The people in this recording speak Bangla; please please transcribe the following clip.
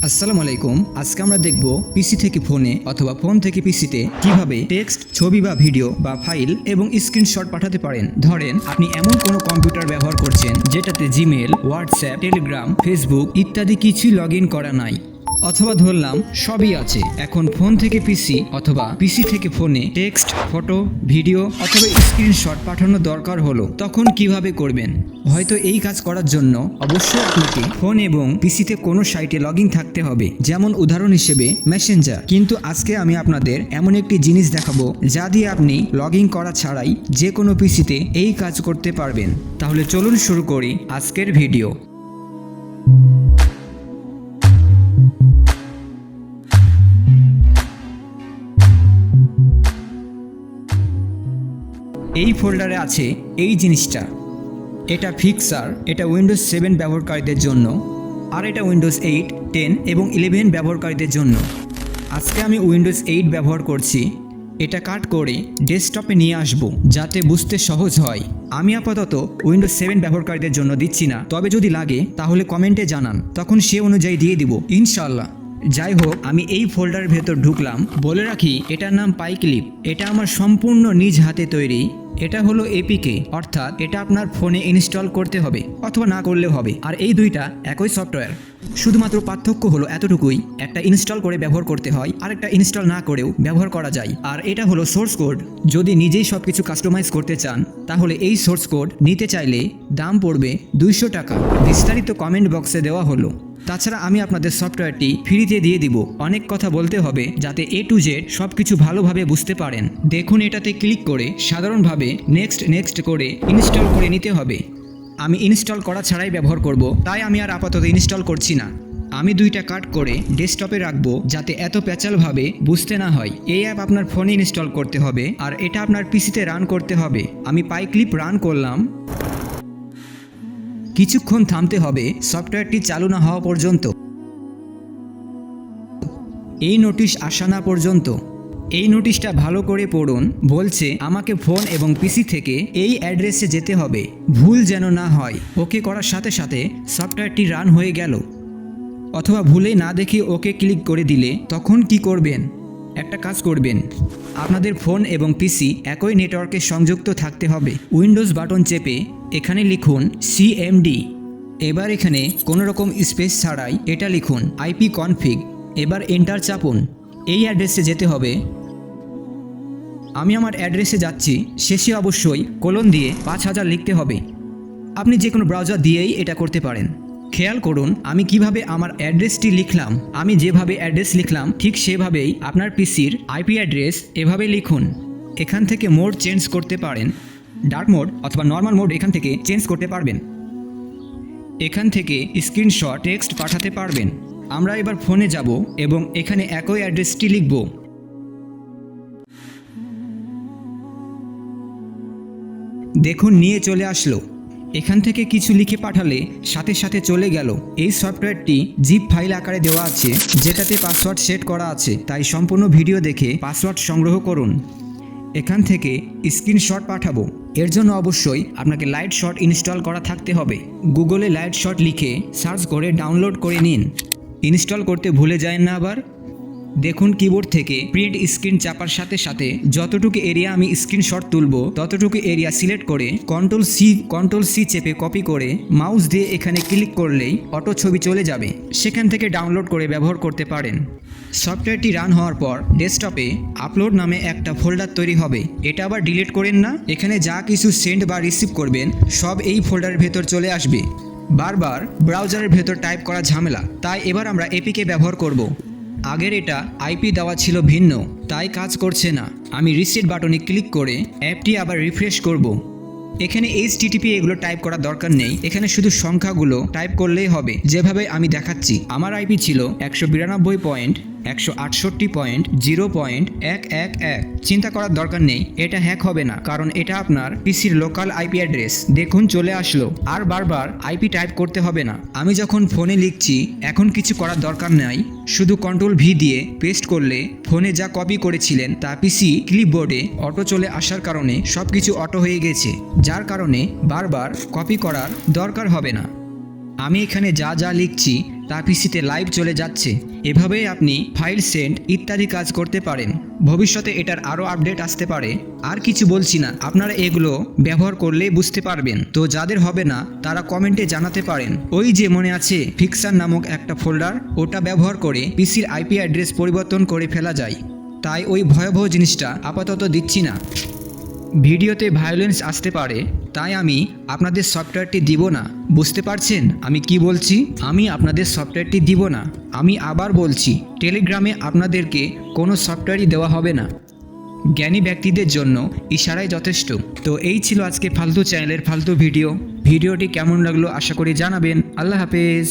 আসসালামু আলাইকুম। আজকে আমরা দেখব পিসি থেকে ফোনে অথবা ফোন থেকে পিসিতে কিভাবে টেক্সট, ছবি বা ভিডিও বা ফাইল এবং স্ক্রিনশট পাঠাতে পারেন। ধরেন আপনি এমন কোনো কম্পিউটার ব্যবহার করছেন যেটাতে জিমেল, হোয়াটসঅ্যাপ, টেলিগ্রাম, ফেসবুক ইত্যাদি কিছুই লগ ইন করা নাই, অথবা ধরলাম সবই আছে। এখন ফোন থেকে পিসি অথবা পিসি থেকে ফোনে টেক্সট, ফটো, ভিডিও অথবা স্ক্রিনশট পাঠানো দরকার হলো, তখন কিভাবে করবেন? হয়তো এই কাজ করার জন্য অবশ্যই আপনাকে ফোন এবং পিসিতে কোনো সাইটে লগ ইন থাকতে হবে, যেমন উদাহরণ হিসেবে মেসেঞ্জার। কিন্তু আজকে আমি আপনাদের এমন একটি জিনিস দেখাবো যা দিয়ে আপনি লগ ইন করা ছাড়াই যে কোনো পিসিতে এই কাজ করতে পারবেন। তাহলে চলুন শুরু করি আজকের ভিডিও। এই ফোল্ডারে আছে এই জিনিসটা। এটা ফিক্সার, এটা উইন্ডোজ 7 ব্যবহারকারীদের জন্য, আর এটা উইন্ডোজ 8, 10 এবং 11 ব্যবহারকারীদের জন্য। আজকে আমি উইন্ডোজ 8 ব্যবহার করছি। এটা কাট করে ডেস্কটপে নিয়ে আসব যাতে বুঝতে সহজ হয়। আমি আপাতত উইন্ডোজ 7 ব্যবহারকারীদের জন্য দিচ্ছি না, তবে যদি লাগে তাহলে কমেন্টে জানান, তখন সে অনুযায়ী দিয়ে দিব ইনশাআল্লাহ। যাই হোক, আমি এই ফোল্ডারের ভেতর ঢুকলাম। বলে রাখি, এটার নাম পাইক্লিপ। এটা আমার সম্পূর্ণ নিজ হাতে তৈরি। এটা হলো এপিকে, অর্থাৎ এটা আপনার ফোনে ইনস্টল করতে হবে অথবা না করলেও হবে। আর এই দুইটা একই সফটওয়্যার, শুধুমাত্র পার্থক্য হলো এতটুকুই, একটা ইনস্টল করে ব্যবহার করতে হয় আর একটা ইনস্টল না করেও ব্যবহার করা যায়। আর এটা হলো সোর্স কোড। যদি নিজেই সব কিছু কাস্টমাইজ করতে চান তাহলে এই সোর্স কোড নিতে চাইলে দাম পড়বে 200 টাকা। বিস্তারিত কমেন্ট বক্সে দেওয়া হলো। তাছাড়া আমি আপনাদের সফটওয়্যারটি ফ্রিতে দিয়ে দিব। অনেক কথা বলতে হবে যাতে A to Z সব কিছু ভালোভাবে বুঝতে পারেন। দেখুন, এটাতে ক্লিক করে সাধারণভাবে নেক্সট করে ইনস্টল করে নিতে হবে। আমি ইনস্টল করা ছাড়াই ব্যবহার করব, তাই আমি আর আপাতত ইনস্টল করছি না। আমি দুইটা কাট করে ডেস্কটপে রাখবো যাতে এত প্যাচালভাবে বুঝতে না হয়। এই অ্যাপ আপনার ফোনে ইনস্টল করতে হবে আর এটা আপনার পিসিতে রান করতে হবে। আমি পাইক্লিপ রান করলাম। কিছুক্ষণ থামতে হবে সফটওয়্যারটি চালু না হওয়া পর্যন্ত, এই নোটিশ আসা না পর্যন্ত। এই নোটিশটা ভালো করে পড়ুন। বলছে আমাকে ফোন এবং পিসি থেকে এই অ্যাড্রেসে যেতে হবে, ভুল যেন না হয়। ওকে করার সাথে সাথে সফটওয়্যারটি রান হয়ে গেল। অথবা ভুলে না দেখে ওকে ক্লিক করে দিলে তখন কি করবেন? একটা কাজ করবেন, আপনাদের ফোন এবং পিসি একই নেটওয়ার্কে সংযুক্ত থাকতে হবে। উইন্ডোজ বাটন চেপে এখানে লিখুন CMD। এবার এখানে কোনো রকম স্পেস ছাড়াই এটা লিখুন IP config। এবার এন্টার চাপুন। এই অ্যাড্রেসে যেতে হবে। আমি আমার অ্যাড্রেসে যাচ্ছি। শেষে অবশ্যই কোলন দিয়ে 5000 লিখতে হবে। আপনি যে কোনো ব্রাউজার দিয়েই এটা করতে পারেন। খেয়াল করুন আমি কিভাবে আমার অ্যাড্রেসটি লিখলাম। আমি যেভাবে অ্যাড্রেস লিখলাম ঠিক সেভাবেই আপনার পিসির IP অ্যাড্রেস এভাবে লিখুন। এখান থেকে মোড চেঞ্জ করতে পারেন, ডার্ক মোড অথবা নর্মাল মোড এখান থেকে চেঞ্জ করতে পারবেন। এখান থেকে স্ক্রিনশট, টেক্সট পাঠাতে পারবেন। আমরা এবার ফোনে যাব এবং এখানে একই অ্যাড্রেসটি লিখব। দেখুন নিয়ে চলে আসলো। এখান থেকে কিছু লিখে পাঠালে সাথে সাথে চলে গেল। এই সফটওয়্যারটি জিপ ফাইল আকারে দেওয়া আছে যেটাতে পাসওয়ার্ড সেট করা আছে, তাই সম্পূর্ণ ভিডিও দেখে পাসওয়ার্ড সংগ্রহ করুন। এখান থেকে স্ক্রিনশট পাঠাবো। এর জন্য অবশ্যই আপনাকে লাইট শট ইনস্টল করা থাকতে হবে। গুগলে লাইট শট লিখে সার্চ করে ডাউনলোড করে নিন। ইনস্টল করতে ভুলে যায় না আবার। দেখুন কিবোর্ড থেকে প্রিন্ট স্ক্রিন চাপার সাথে সাথে যতটুকু এরিয়া আমি স্ক্রিনশট তুলব ততটুকু এরিয়া সিলেক্ট করে কন্ট্রোল সি চেপে কপি করে মাউস দিয়ে এখানে ক্লিক করলেই অটো ছবি চলে যাবে। সেখান থেকে ডাউনলোড করে ব্যবহার করতে পারেন। সফটওয়্যারটি রান হওয়ার পর ডেস্কটপে আপলোড নামে একটা ফোল্ডার তৈরি হবে। এটা আবার ডিলিট করেন না। এখানে যা কিছু সেন্ড বা রিসিভ করবেন সব এই ফোল্ডারের ভেতর চলে আসবে। বারবার ব্রাউজারের ভেতর টাইপ করা ঝামেলা, তাই এবার আমরা এপিকে ব্যবহার করব। আগের এটা IP দেওয়া ছিল ভিন্ন, তাই কাজ করছে না। আমি রিসেট বাটনে ক্লিক করে অ্যাপটি আবার রিফ্রেশ করব। এখানে HTTP এগুলো টাইপ করার দরকার নেই, এখানে শুধু সংখ্যাগুলো টাইপ করলেই হবে যেভাবে আমি দেখাচ্ছি। আমার IP ছিল 192.168.0.111। চিন্তা করার দরকার নেই, এটা হ্যাক হবে না, কারণ এটা আপনার পিসির লোকাল IP অ্যাড্রেস। দেখুন চলে আসলো। আর বারবার IP টাইপ করতে হবে না। আমি যখন ফোনে লিখছি এখন কিছু করার দরকার নাই, শুধু কন্ট্রোল V দিয়ে পেস্ট করলে ফোনে যা কপি করেছিলেন তা পিসি ক্লিপবোর্ডে অটো চলে আসার কারণে সবকিছু অটো হয়ে গেছে, যার কারণে বারবার কপি করার দরকার হবে না। আমি এখানে যা যা লিখছি তা পিসিতে লাইভ চলে যাচ্ছে। এভাবেই আপনি ফাইল সেন্ড ইত্যাদি কাজ করতে পারেন। ভবিষ্যতে এটার আরও আপডেট আসতে পারে। আর কিছু বলছি না, আপনারা এগুলো ব্যবহার করলে বুঝতে পারবেন। তো যাদের হবে না তারা কমেন্টে জানাতে পারেন। ওই যে মনে আছে ফিক্সার নামক একটা ফোল্ডার, ওটা ব্যবহার করে পিসির আইপি অ্যাড্রেস পরিবর্তন করে ফেলা যায়। তাই ওই ভয়াবহ জিনিসটা আপাতত দিচ্ছি না। ভিডিওতে ভায়োলেন্স আসতে পারে, তাই আমি আপনাদের সফটওয়্যারটি দিব না। বুঝতে পারছেন আমি কি বলছি? আমি আপনাদের সফটওয়্যারটি দিব না। আমি আবার বলছি, টেলিগ্রামে আপনাদেরকে কোনো সফটওয়্যারই দেওয়া হবে না। জ্ঞানী ব্যক্তিদের জন্য ইশারাই যথেষ্ট। তো এই ছিল আজকে ফালতু চ্যানেলের ফালতু ভিডিওটি কেমন লাগলো আশা করি জানাবেন। আল্লাহ হাফেজ।